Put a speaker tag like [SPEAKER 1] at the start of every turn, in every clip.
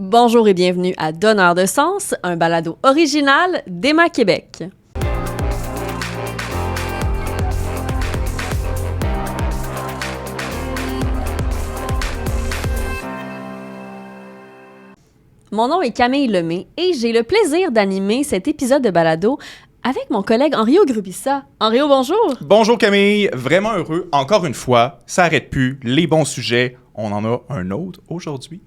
[SPEAKER 1] Bonjour et bienvenue à Donneur de sens, un balado original d'Emma Québec. Mon nom est Camille Lemay et j'ai le plaisir d'animer cet épisode de balado avec mon collègue Henrio Grubissa. Henrio, bonjour!
[SPEAKER 2] Bonjour Camille, vraiment heureux, encore une fois, ça arrête plus, les bons sujets, on en a un autre aujourd'hui.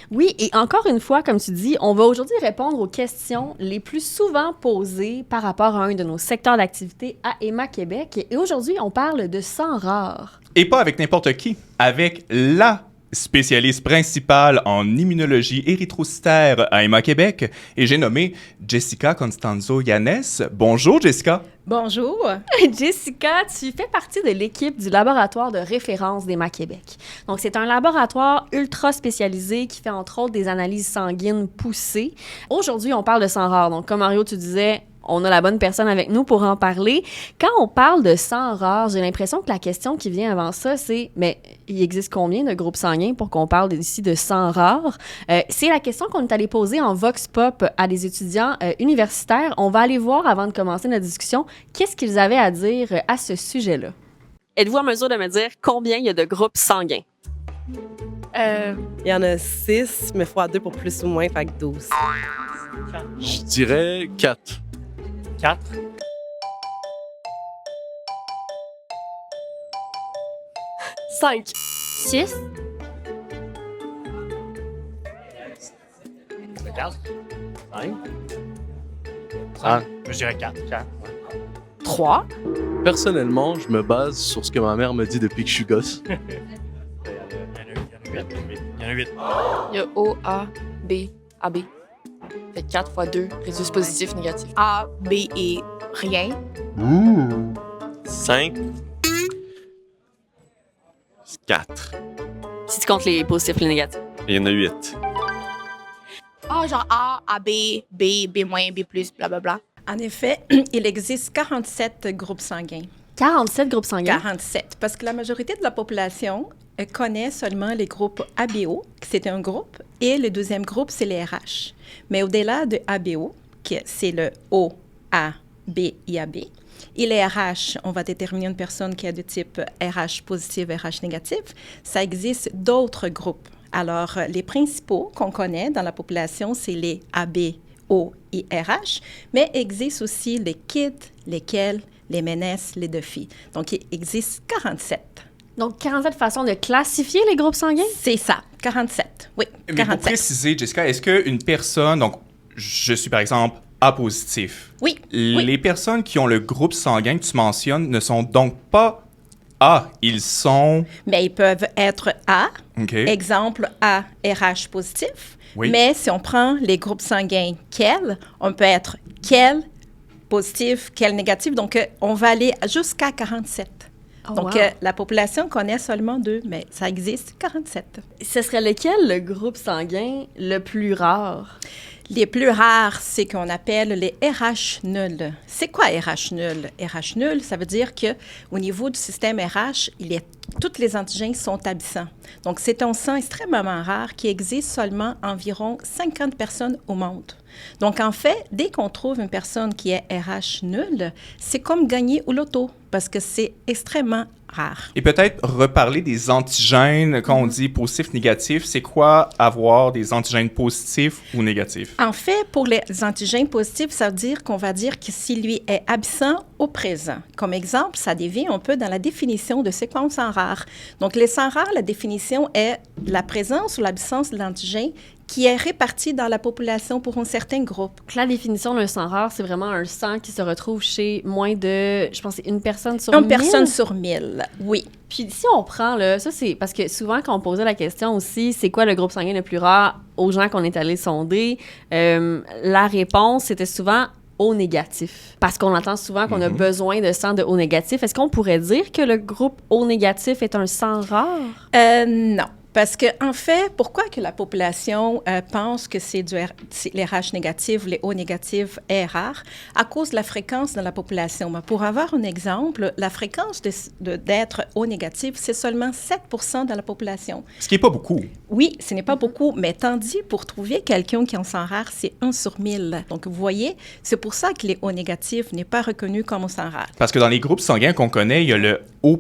[SPEAKER 1] Oui, et encore une fois, comme tu dis, on va aujourd'hui répondre aux questions les plus souvent posées par rapport à un de nos secteurs d'activité à Emma Québec. Et aujourd'hui, on parle de sang rare.
[SPEAKER 2] Et pas avec n'importe qui, avec la spécialiste principale en immunologie érythrocytaire à Emma Québec, et j'ai nommé Jessica Constanzo-Yanez. Bonjour Jessica.
[SPEAKER 3] Bonjour.
[SPEAKER 1] Jessica, tu fais partie de l'équipe du laboratoire de référence d'Emma Québec. Donc, c'est un laboratoire ultra spécialisé qui fait entre autres des analyses sanguines poussées. Aujourd'hui, on parle de sang rare. Donc, comme Mario, tu disais, on a la bonne personne avec nous pour en parler. Quand on parle de sang rare, j'ai l'impression que la question qui vient avant ça, c'est « mais il existe combien de groupes sanguins pour qu'on parle ici de sang rare? » C'est la question qu'on est allé poser en Vox Pop à des étudiants universitaires. On va aller voir, avant de commencer notre discussion, qu'est-ce qu'ils avaient à dire à ce sujet-là. Êtes-vous en mesure de me dire combien il y a de groupes sanguins?
[SPEAKER 3] Il y en a 6, mais fois 2 pour plus ou moins, fait que 12.
[SPEAKER 4] Je dirais 4.
[SPEAKER 5] 4.
[SPEAKER 3] 5.
[SPEAKER 1] 6.
[SPEAKER 5] 4. 5.
[SPEAKER 4] Ah.
[SPEAKER 5] Je dirais 4.
[SPEAKER 1] 3.
[SPEAKER 4] Personnellement, je me base sur ce que ma mère me dit depuis que je suis gosse.
[SPEAKER 5] Il y en a 8.
[SPEAKER 6] Il y a O, A, B, AB. Fait 4 fois 2, résus positif, négatif.
[SPEAKER 3] A, B et rien.
[SPEAKER 4] 5. 4.
[SPEAKER 1] Si tu comptes les positifs et les négatifs.
[SPEAKER 4] Il y en a 8.
[SPEAKER 7] Ah, genre A, AB, B, B-, B+, blablabla.
[SPEAKER 3] En effet, il existe 47 groupes sanguins.
[SPEAKER 1] 47 groupes sanguins.
[SPEAKER 3] 47, parce que la majorité de la population connaît seulement les groupes ABO, qui c'est un groupe, et le deuxième groupe, c'est les RH. Mais au-delà de ABO, qui c'est le O, A, B et AB, et les RH, on va déterminer une personne qui est de type RH positif, RH négatif, ça existe d'autres groupes. Alors, les principaux qu'on connaît dans la population, c'est les AB, O et RH, mais existe aussi les KID, les KEL, les MENES, les DEFI. Donc, il existe 47.
[SPEAKER 1] Donc, 47 façons de classifier les groupes sanguins?
[SPEAKER 3] C'est ça, 47. Oui,
[SPEAKER 2] Mais
[SPEAKER 3] 47.
[SPEAKER 2] pour préciser, Jessica, est-ce qu'une personne, donc je suis par exemple A positif,
[SPEAKER 3] Oui.
[SPEAKER 2] les personnes qui ont le groupe sanguin que tu mentionnes ne sont donc pas A, ils sont...
[SPEAKER 3] Mais ils peuvent être A,
[SPEAKER 2] OK.
[SPEAKER 3] exemple A, RH positif.
[SPEAKER 2] Oui.
[SPEAKER 3] Mais si on prend les groupes sanguins KEL, on peut être KEL positif, KEL négatif. Donc, on va aller jusqu'à 47.
[SPEAKER 1] Oh,
[SPEAKER 3] Donc,
[SPEAKER 1] wow.
[SPEAKER 3] la population connaît seulement 2, mais ça existe 47.
[SPEAKER 1] Ce serait lequel le groupe sanguin le plus rare?
[SPEAKER 3] Les plus rares, c'est qu'on appelle les RH nuls. C'est quoi RH nul? RH nul, ça veut dire qu'au niveau du système RH, tous les antigènes sont absents. Donc, c'est un sang extrêmement rare qui existe seulement environ 50 personnes au monde. Donc, en fait, dès qu'on trouve une personne qui est RH nul, c'est comme gagner au loto parce que c'est extrêmement rare.
[SPEAKER 2] Et peut-être reparler des antigènes, quand on dit positif, négatif, c'est quoi avoir des antigènes positifs ou négatifs?
[SPEAKER 3] En fait, pour les antigènes positifs, ça veut dire qu'on va dire que si lui est absent au présent. Comme exemple, ça dévie un peu dans la définition de c'est quoi un sang rare. Donc, les sangs rares, la définition est la présence ou l'absence de l'antigène qui est réparti dans la population pour un certain groupe.
[SPEAKER 1] Donc, la définition d'un sang rare, c'est vraiment un sang qui se retrouve chez moins de, je pense, c'est une personne sur 1000.
[SPEAKER 3] Une personne sur 1000, oui.
[SPEAKER 1] Puis si on prend, là, ça c'est parce que souvent quand on posait la question aussi, c'est quoi le groupe sanguin le plus rare aux gens qu'on est allé sonder, la réponse c'était souvent O négatif. Parce qu'on entend souvent qu'on a besoin de sang de O négatif. Est-ce qu'on pourrait dire que le groupe O négatif est un sang rare?
[SPEAKER 3] Non. Parce que en fait, pourquoi que la population pense que les RH négatifs, les O négatifs est rare? À cause de la fréquence de la population. Mais pour avoir un exemple, la fréquence d'être O négatif, c'est seulement 7% de la population.
[SPEAKER 2] Ce qui n'est pas beaucoup.
[SPEAKER 3] Oui, ce n'est pas beaucoup, mais tandis pour trouver quelqu'un qui est en sang rare, c'est 1 sur 1000. Donc, vous voyez, c'est pour ça que les O négatifs n'est pas reconnu comme au sang rare.
[SPEAKER 2] Parce que dans les groupes sanguins qu'on connaît, il y a le O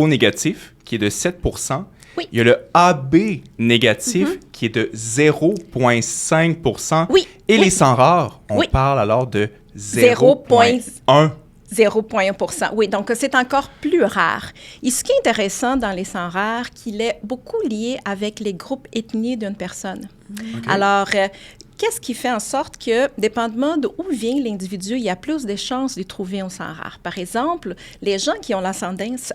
[SPEAKER 2] négatif, qui est de 7%.
[SPEAKER 3] Oui.
[SPEAKER 2] Il y a le AB négatif, qui est de 0,5%.
[SPEAKER 3] Oui.
[SPEAKER 2] Et
[SPEAKER 3] Oui.
[SPEAKER 2] les sangs rares, on
[SPEAKER 3] Oui.
[SPEAKER 2] parle alors de 0,1%.
[SPEAKER 3] 0,1%. Oui, donc c'est encore plus rare. Et ce qui est intéressant dans les sangs rares, qu'il est beaucoup lié avec les groupes ethniques d'une personne.
[SPEAKER 2] OK.
[SPEAKER 3] Alors, qu'est-ce qui fait en sorte que, dépendamment d'où vient l'individu, il y a plus de chances de trouver un sang rare? Par exemple, les gens qui ont l'ascendance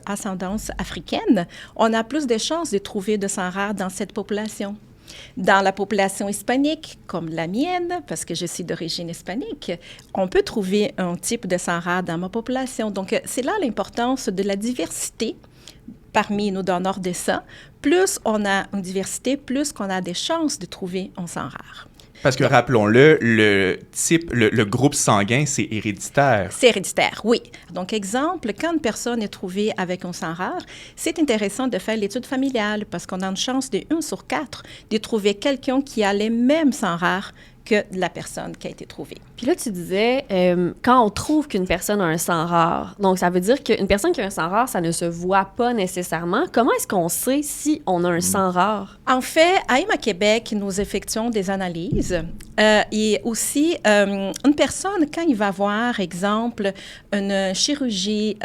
[SPEAKER 3] africaine, on a plus de chances de trouver de sang rare dans cette population. Dans la population hispanique, comme la mienne, parce que je suis d'origine hispanique, on peut trouver un type de sang rare dans ma population. Donc, c'est là l'importance de la diversité parmi nos donneurs de sang. Plus on a une diversité, plus qu'on a des chances de trouver un sang rare.
[SPEAKER 2] Parce que, rappelons-le, le groupe sanguin, c'est héréditaire.
[SPEAKER 3] C'est héréditaire, oui. Donc, exemple, quand une personne est trouvée avec un sang rare, c'est intéressant de faire l'étude familiale parce qu'on a une chance de 1 sur 4 de trouver quelqu'un qui a les mêmes sangs rares que la personne qui a été trouvée.
[SPEAKER 1] Puis là, tu disais, quand on trouve qu'une personne a un sang rare, donc ça veut dire qu'une personne qui a un sang rare, ça ne se voit pas nécessairement. Comment est-ce qu'on sait si on a un sang rare?
[SPEAKER 3] En fait, à IMA Québec, nous effectuons des analyses et aussi une personne, quand il va avoir, exemple, une chirurgie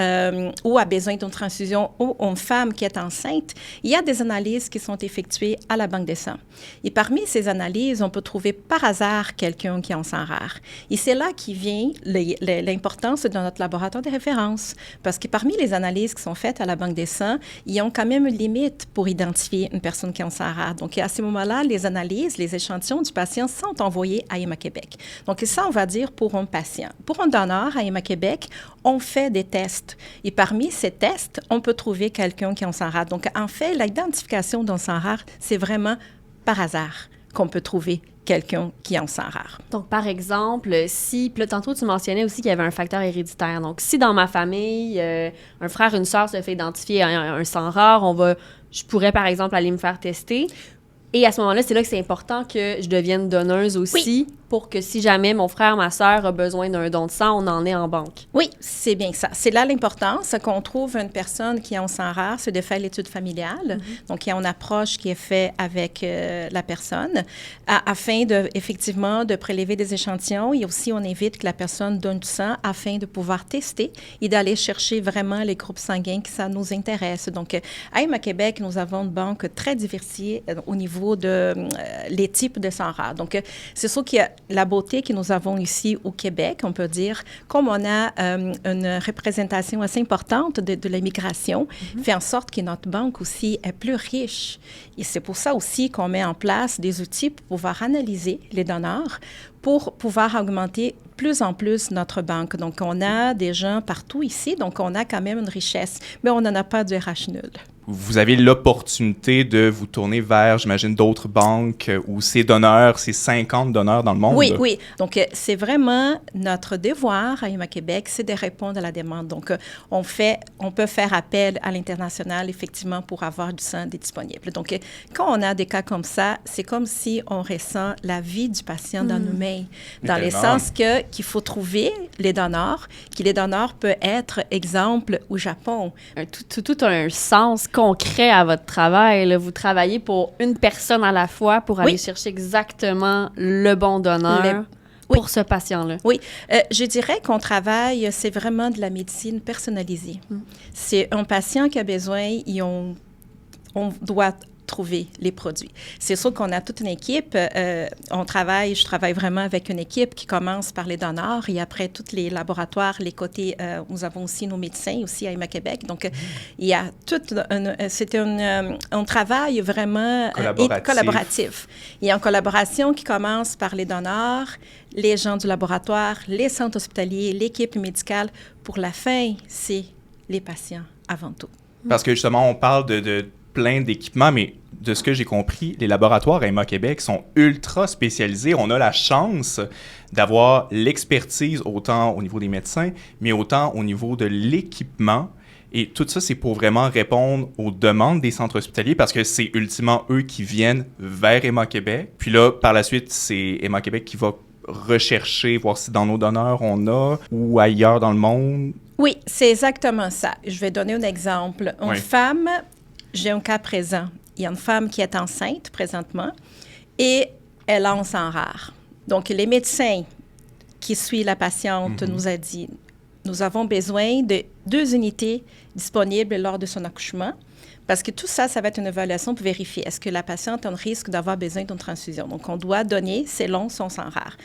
[SPEAKER 3] ou a besoin d'une transfusion ou une femme qui est enceinte, il y a des analyses qui sont effectuées à la Banque de sang. Et parmi ces analyses, on peut trouver par hasard quelqu'un qui a un sang rare. Et c'est là qui vient l'importance de notre laboratoire de référence. Parce que parmi les analyses qui sont faites à la Banque des sangs, ils ont quand même une limite pour identifier une personne qui a un sang rare. Donc, à ce moment-là, les analyses, les échantillons du patient sont envoyés à IMA Québec. Donc, ça, on va dire pour un patient. Pour un donneur à IMA Québec, on fait des tests. Et parmi ces tests, on peut trouver quelqu'un qui a un sang rare. Donc, en fait, l'identification d'un sang rare, c'est vraiment par hasard qu'on peut trouver quelqu'un qui a un sang rare.
[SPEAKER 1] Donc, par exemple, si, puis là, tantôt, tu mentionnais aussi qu'il y avait un facteur héréditaire. Donc, si dans ma famille, un frère, une sœur se fait identifier un sang rare, je pourrais, par exemple, aller me faire tester. Et à ce moment-là, c'est là que c'est important que je devienne donneuse aussi, pour que si jamais mon frère, ma sœur a besoin d'un don de sang, on en ait en banque.
[SPEAKER 3] Oui, c'est bien ça. C'est là l'importance qu'on trouve une personne qui a un sang rare, c'est de faire l'étude familiale. Donc, il y a une approche qui est faite avec la personne afin effectivement de prélever des échantillons et aussi on évite que la personne donne du sang afin de pouvoir tester et d'aller chercher vraiment les groupes sanguins qui ça nous intéresse. Donc, à IMA Québec, nous avons une banque très diversifiée au niveau de les types de sang rares. Donc, c'est sûr qu'il y a la beauté que nous avons ici au Québec, on peut dire, comme on a une représentation assez importante de l'immigration, fait en sorte que notre banque aussi est plus riche. Et c'est pour ça aussi qu'on met en place des outils pour pouvoir analyser les donneurs, pour pouvoir augmenter plus en plus notre banque. Donc, on a des gens partout ici, donc on a quand même une richesse, mais on n'en a pas de RH nul.
[SPEAKER 2] Vous avez l'opportunité de vous tourner vers, j'imagine, d'autres banques où ces donneurs, ces 50 donneurs dans le monde.
[SPEAKER 3] Oui, oui. Donc, c'est vraiment notre devoir à IMA Québec, c'est de répondre à la demande. Donc, on peut faire appel à l'international, effectivement, pour avoir du sang disponible. Donc, quand on a des cas comme ça, c'est comme si on ressent la vie du patient dans nos mains, dans le sens qu'il faut trouver les donneurs, que les donneurs peuvent être, exemple, au Japon.
[SPEAKER 1] Tout un sens concret à votre travail. Là. Vous travaillez pour une personne à la fois pour aller chercher exactement le bon donneur pour ce patient-là.
[SPEAKER 3] Oui. Je dirais qu'on travaille, c'est vraiment de la médecine personnalisée. C'est un patient qui a besoin et on doit trouver les produits. C'est sûr qu'on a toute une équipe. Je travaille vraiment avec une équipe qui commence par les donneurs et après tous les laboratoires, les côtés, nous avons aussi nos médecins aussi à IMA Québec. Donc, il y a c'est un travail vraiment collaboratif. Il y a une collaboration qui commence par les donneurs, les gens du laboratoire, les centres hospitaliers, l'équipe médicale. Pour la fin, c'est les patients avant tout.
[SPEAKER 2] Parce que justement, on parle de plein d'équipements, mais de ce que j'ai compris, les laboratoires à Emma Québec sont ultra spécialisés. On a la chance d'avoir l'expertise autant au niveau des médecins, mais autant au niveau de l'équipement. Et tout ça, c'est pour vraiment répondre aux demandes des centres hospitaliers parce que c'est ultimement eux qui viennent vers Emma Québec. Puis là, par la suite, c'est Emma Québec qui va rechercher, voir si dans nos donneurs on a ou ailleurs dans le monde.
[SPEAKER 3] Oui, c'est exactement ça. Je vais donner un exemple. Une
[SPEAKER 2] Oui.
[SPEAKER 3] femme, j'ai un cas présent. Il y a une femme qui est enceinte présentement et elle a un sang rare. Donc, les médecins qui suivent la patiente nous a dit, nous avons besoin de 2 unités disponibles lors de son accouchement parce que tout ça, ça va être une évaluation pour vérifier est-ce que la patiente a un risque d'avoir besoin d'une transfusion. Donc, on doit donner selon son sang rare.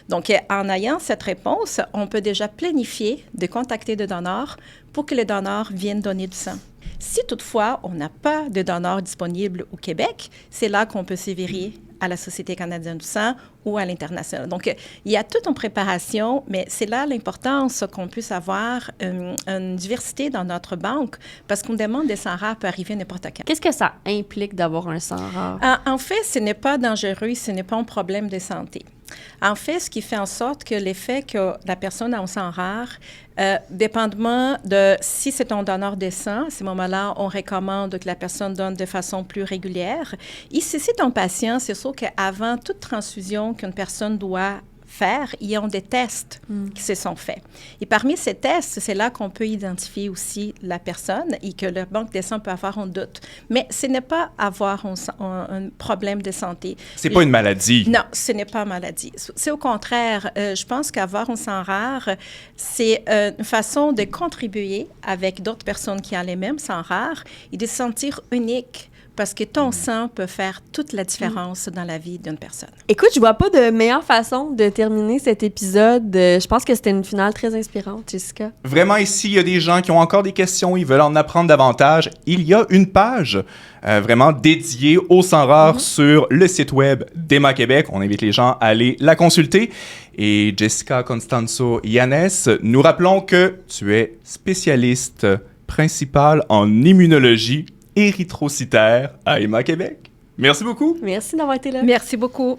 [SPEAKER 3] Donc, en ayant cette réponse, on peut déjà planifier de contacter des donneurs pour que les donneurs viennent donner du sang. Si toutefois, on n'a pas de donneurs disponibles au Québec, c'est là qu'on peut se virer à la Société canadienne du sang ou à l'international. Donc, il y a toute une préparation, mais c'est là l'importance qu'on puisse avoir une diversité dans notre banque parce qu'une demande de sang rare peut arriver n'importe quand.
[SPEAKER 1] Qu'est-ce que ça implique d'avoir un sang rare?
[SPEAKER 3] En fait, ce n'est pas dangereux, ce n'est pas un problème de santé. En fait, ce qui fait en sorte que l'effet que la personne a un sang rare, dépendamment de si c'est un donneur de sang, à ce moment-là, on recommande que la personne donne de façon plus régulière. Et si c'est un patient, c'est sûr qu'avant toute transfusion qu'une personne doit faire, il y a des tests qui se sont faits. Et parmi ces tests, c'est là qu'on peut identifier aussi la personne et que le banque de sang peut avoir un doute. Mais ce n'est pas avoir un problème de santé.
[SPEAKER 2] C'est pas une maladie.
[SPEAKER 3] Non, ce n'est pas une maladie. C'est au contraire, je pense qu'avoir un sang rare, c'est une façon de contribuer avec d'autres personnes qui ont les mêmes sangs rares et de se sentir unique. Parce que ton sang peut faire toute la différence dans la vie d'une personne.
[SPEAKER 1] Écoute, je vois pas de meilleure façon de terminer cet épisode. Je pense que c'était une finale très inspirante, Jessica.
[SPEAKER 2] Vraiment, ici, il y a des gens qui ont encore des questions, ils veulent en apprendre davantage. Il y a une page vraiment dédiée au sang rare sur le site web d'Emma Québec. On invite les gens à aller la consulter. Et Jessica Constanzo Yanes, nous rappelons que tu es spécialiste principale en immunologie érythrocytaire à Emma Québec. Merci beaucoup.
[SPEAKER 1] Merci d'avoir été là.
[SPEAKER 3] Merci beaucoup.